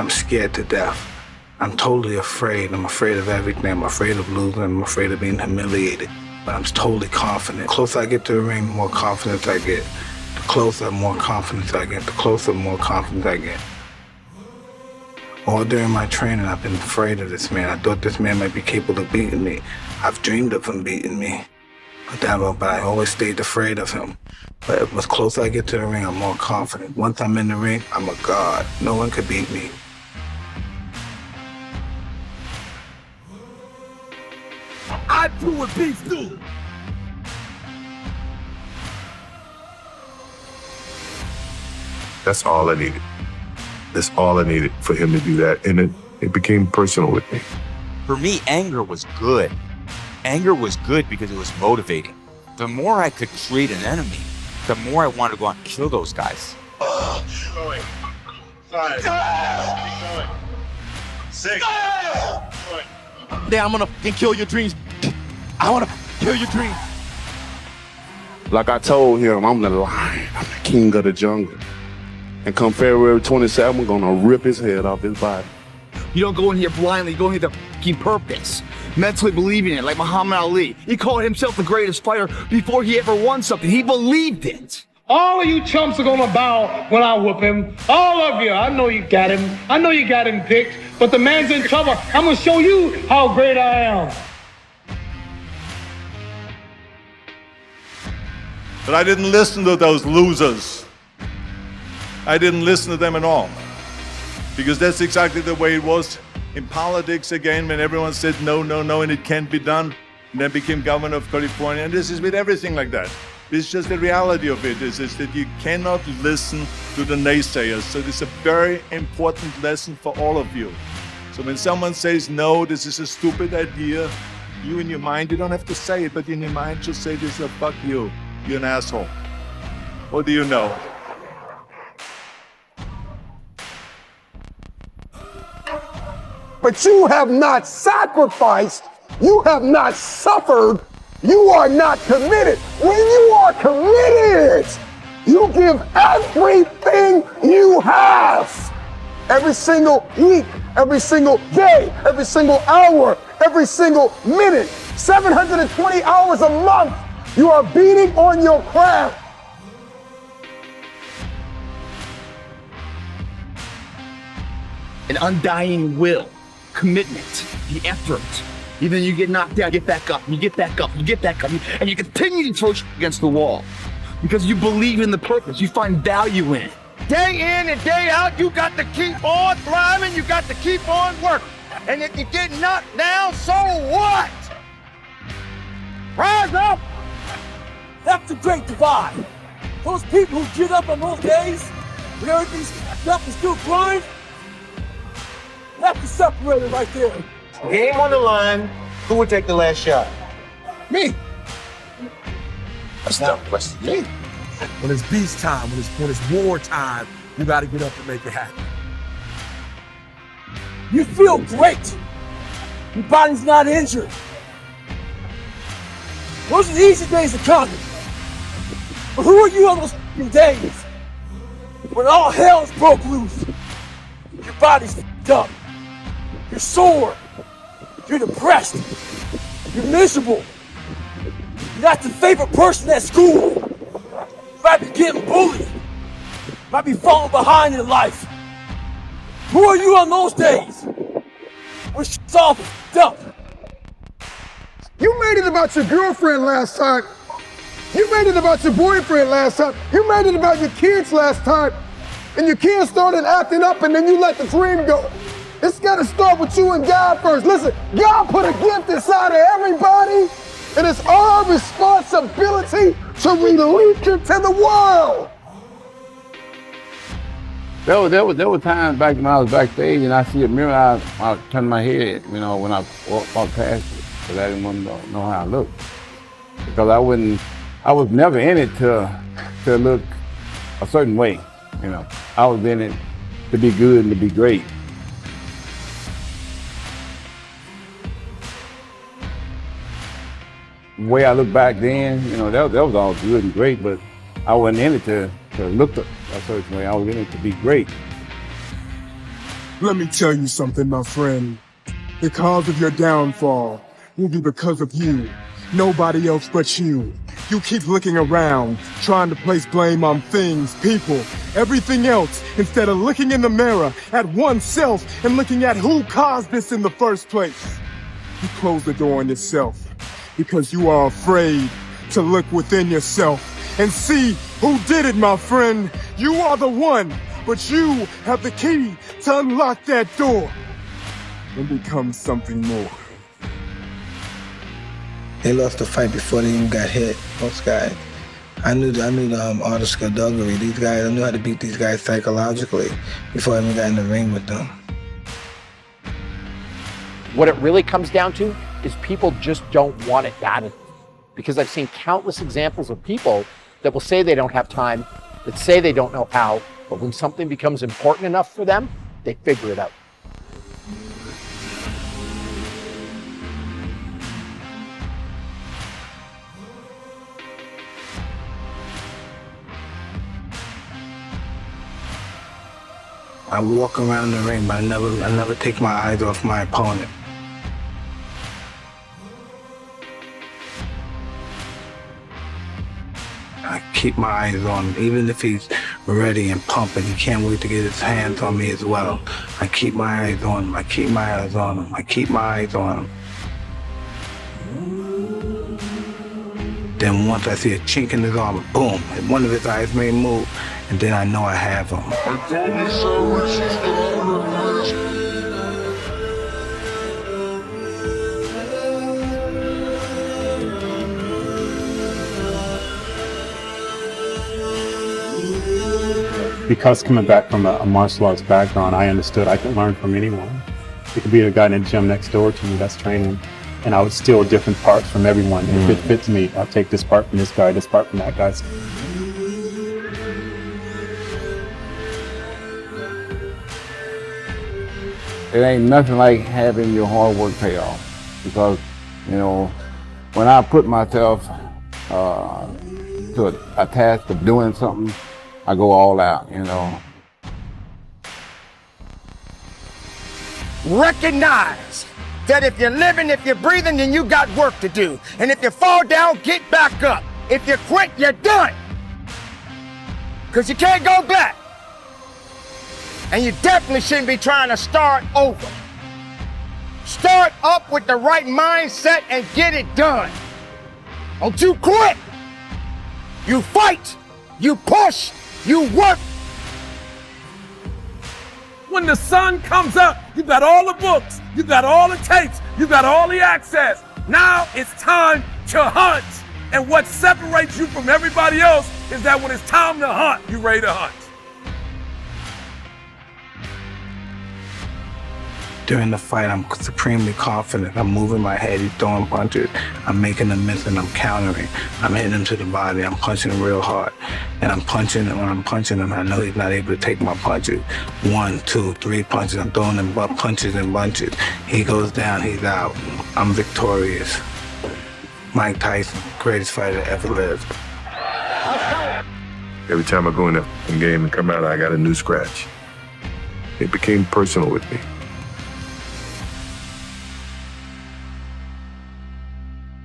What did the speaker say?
I'm scared to death. I'm totally afraid. I'm afraid of everything. I'm afraid of losing. I'm afraid of being humiliated. But I'm totally confident. The closer I get to the ring, the more confidence I get. The closer, more confidence I get. The closer, more confidence I get. All during my training, I've been afraid of this man. I thought this man might be capable of beating me. I've dreamed of him beating me. But I always stayed afraid of him. But the closer I get to the ring, I'm more confident. Once I'm in the ring, I'm a god. No one could beat me. I do what beats do. That's all I needed. That's all I needed for him to do that. And it became personal with me. For me, anger was good. Anger was good because it was motivating. The more I could create an enemy, the more I wanted to go out and kill those guys. Keep going. 5. Keep going. 6. Keep going. Then I'm gonna kill your dreams. I wanna kill your dreams. Like I told him, I'm the lion. I'm the king of the jungle. And come February 27th, I'm gonna rip his head off his body. You don't go in here blindly, you go in here with a fucking purpose. Mentally believing it, like Muhammad Ali. He called himself the greatest fighter before he ever won something. He believed it. All of you chumps are gonna bow when I whoop him. All of you. I know you got him. I know you got him picked, but the man's in trouble. I'm gonna show you how great I am. But I didn't listen to those losers. I didn't listen to them at all. Because that's exactly the way it was in politics again, when everyone said no, no, no, and it can't be done. And then became governor of California. And this is with everything like that. This is just the reality of it, is that you cannot listen to the naysayers. So this is a very important lesson for all of you. So when someone says, no, this is a stupid idea, you in your mind, you don't have to say it, but in your mind just say this, fuck you, you're an asshole. What do you know? But you have not sacrificed, you have not suffered, you are not committed. When you are committed, you give everything you have. Every single week, every single day, every single hour, every single minute, 720 hours a month, you are beating on your craft. An undying will, commitment, the effort. Even you get knocked down, get back up, you get back up, you get back up, and you continue to throw against the wall. Because you believe in the purpose, you find value in it. Day in and day out, you got to keep on climbing, you got to keep on working. And if you get knocked down, so what? Rise up! That's the great divide. Those people who get up on those days when everything's fucked up and still grind, that's the separator right there. Game on the line, who would take the last shot? Me. That's a tough question. Me. When it's beast time, when it's war time, you gotta get up and make it happen. You feel great. Your body's not injured. Those are the easy days to conquer. But who are you on those days when all hell's broke loose? Your body's f***ed up. You're sore. You're depressed. You're miserable. You're not the favorite person at school. You might be getting bullied. You might be falling behind in life. Who are you on those days when shit's all f***ed up? You made it about your girlfriend last time. You made it about your boyfriend last time. You made it about your kids last time. And your kids started acting up and then you let the dream go. It's gotta start with you and God first. Listen, God put a gift inside of everybody, and it's our responsibility to release it to the world. There were times back when I was backstage and I see a mirror, I turn my head, when I walk past it, because I didn't want to know how I looked. Because I was never in it to look a certain way, I was in it to be good and to be great. The way I look back then, that was all good and great, but I wasn't in it to look a certain way. I was in it to be great. Let me tell you something, my friend. The cause of your downfall will be because of you. Nobody else but you. You keep looking around, trying to place blame on things, people, everything else, instead of looking in the mirror at oneself and looking at who caused this in the first place. You close the door on yourself because you are afraid to look within yourself and see who did it, my friend. You are the one, but you have the key to unlock that door and become something more. They lost the fight before they even got hit, most guys. I knew the art of skullduggery. These guys, I knew how to beat these guys psychologically before I even got in the ring with them. What it really comes down to is people just don't want it bad enough. Because I've seen countless examples of people that will say they don't have time, that say they don't know how, but when something becomes important enough for them, they figure it out. I walk around the ring, but I never take my eyes off my opponent. I keep my eyes on him, even if he's ready and pumping. He can't wait to get his hands on me as well. I keep my eyes on him. I keep my eyes on him. I keep my eyes on him. Then once I see a chink in his armor, boom, one of his eyes may move, and then I know I have him. Because coming back from a martial arts background, I understood I could learn from anyone. It could be a guy in the gym next door to me that's training, and I would steal different parts from everyone. If it fits me, I'll take this part from this guy, this part from that guy. It ain't nothing like having your hard work pay off, because, you know, when I put myself to a task of doing something, I go all out, you know. Recognize that if you're living, if you're breathing, then you got work to do. And if you fall down, get back up. If you quit, you're done. Because you can't go back. And you definitely shouldn't be trying to start over. Start up with the right mindset and get it done. Don't you quit. You fight, you push, you work. When the sun comes up, you got all the books, you got all the tapes, you got all the access. Now it's time to hunt. And what separates you from everybody else is that when it's time to hunt, you're ready to hunt. During the fight, I'm supremely confident. I'm moving my head, he's throwing punches. I'm making a miss and I'm countering. I'm hitting him to the body, I'm punching him real hard. And I'm punching, and when I'm punching him, I know he's not able to take my punches. 1, 2, 3 punches, I'm throwing him punches and bunches. He goes down, he's out. I'm victorious. Mike Tyson, greatest fighter ever lived. Every time I go in the game and come out, I got a new scratch. It became personal with me.